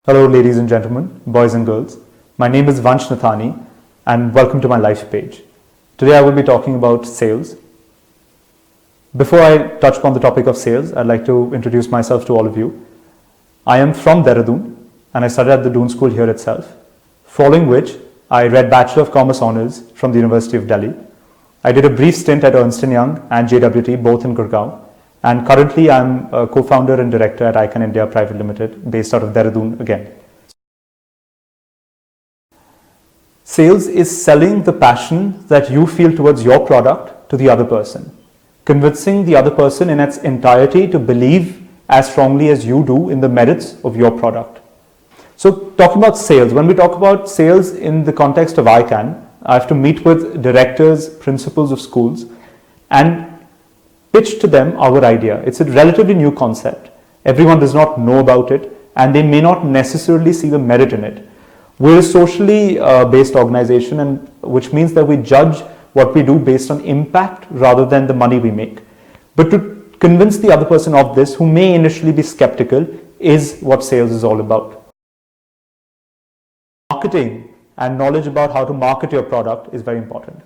Hello ladies and gentlemen, boys and girls. My name is Vansh Nathani and welcome to my LifePage. Today I will be talking about sales. Before I touch upon the topic of sales, I'd like to introduce myself to all of you. I am from Dehradun and I studied at the Doon School here itself, following which I read Bachelor of Commerce Honours from the University of Delhi. I did a brief stint at Ernst & Young and JWT, both in Gurugram. And currently, I'm a co-founder and director at Icon India Private Limited, based out of Dehradun again. Sales is selling the passion that you feel towards your product to the other person, convincing the other person in its entirety to believe as strongly as you do in the merits of your product. So talking about sales, when we talk about sales in the context of ICANN, I have to meet with directors, principals of schools, and pitch to them our idea. It's a relatively new concept. Everyone does not know about it and they may not necessarily see the merit in it. We're a socially based organization, and which means that we judge what we do based on impact rather than the money we make. But to convince the other person of this, who may initially be skeptical, is what sales is all about. Marketing and knowledge about how to market your product is very important.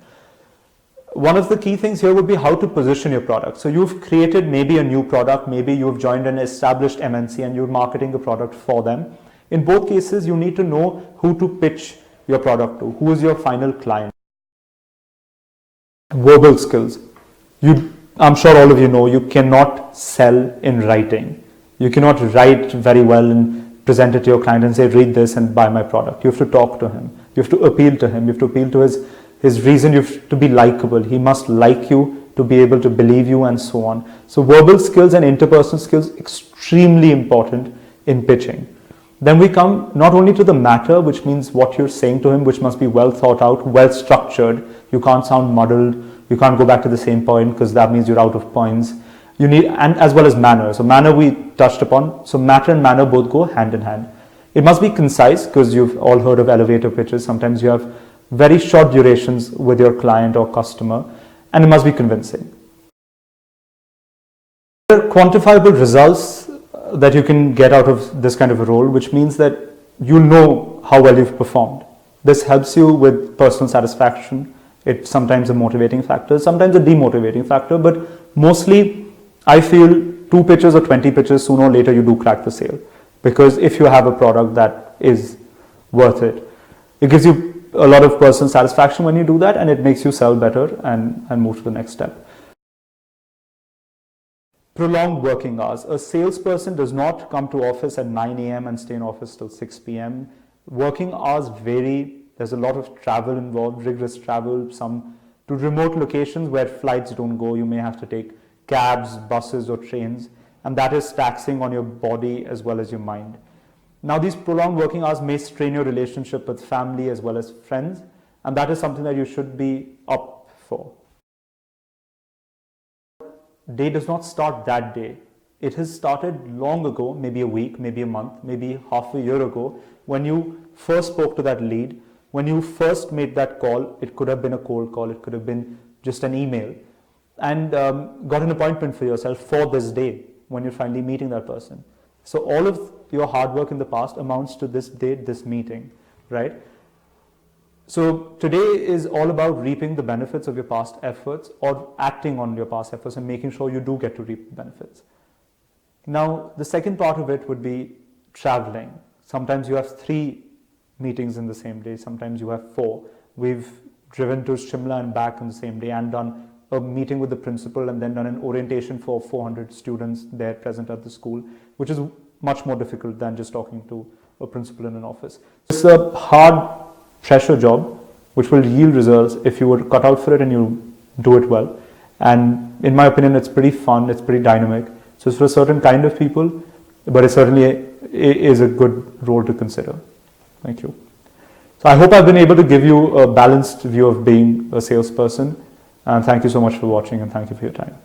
One of the key things here would be how to position your product. So you've created maybe a new product, maybe you've joined an established MNC and you're marketing a product for them. In both cases, you need to know who to pitch your product to, who is your final client. Verbal skills. I'm sure all of you know, you cannot sell in writing. You cannot write very well and present it to your client and say, read this and buy my product. You have to talk to him. You have to appeal to him. You have to appeal to his reason. You have to be likable. He must like you to be able to believe you and so on. So verbal skills and interpersonal skills extremely important in pitching. Then we come not only to the matter, which means what you're saying to him, which must be well thought out, well structured. You can't sound muddled. You can't go back to the same point because that means you're out of points. You need, and as well as manner. So manner we touched upon. So matter and manner both go hand in hand. It must be concise because you've all heard of elevator pitches. Sometimes you have very short durations with your client or customer, and it must be convincing. There are quantifiable results that you can get out of this kind of a role, which means that you know how well you've performed. This helps you with personal satisfaction. It's sometimes a motivating factor, sometimes a demotivating factor, but mostly I feel 2 pitches or 20 pitches, sooner or later you do crack the sale. Because if you have a product that is worth it, it gives you a lot of personal satisfaction when you do that, and it makes you sell better and move to the next step. Prolonged working hours. A salesperson does not come to office at 9 a.m. and stay in office till 6 p.m. Working hours vary. There's a lot of travel involved, rigorous travel, some to remote locations where flights don't go. You may have to take cabs, buses or trains, and that is taxing on your body as well as your mind. Now, these prolonged working hours may strain your relationship with family as well as friends, and that is something that you should be up for. Day does not start that day. It has started long ago, maybe a week, maybe a month, maybe half a year ago, when you first spoke to that lead, when you first made that call. It could have been a cold call, it could have been just an email, and got an appointment for yourself for this day when you're finally meeting that person. So all of your hard work in the past amounts to this date, this meeting, right? So today is all about reaping the benefits of your past efforts or acting on your past efforts and making sure you do get to reap the benefits. Now, the second part of it would be traveling. Sometimes you have 3 meetings in the same day. Sometimes you have 4. We've driven to Shimla and back on the same day and done a meeting with the principal and then done an orientation for 400 students there present at the school, which is much more difficult than just talking to a principal in an office. It's a hard pressure job which will yield results if you were cut out for it and you do it well. And in my opinion, it's pretty fun, it's pretty dynamic. So it's for a certain kind of people, but it certainly is a good role to consider. Thank you. So I hope I've been able to give you a balanced view of being a salesperson. And thank you so much for watching, and thank you for your time.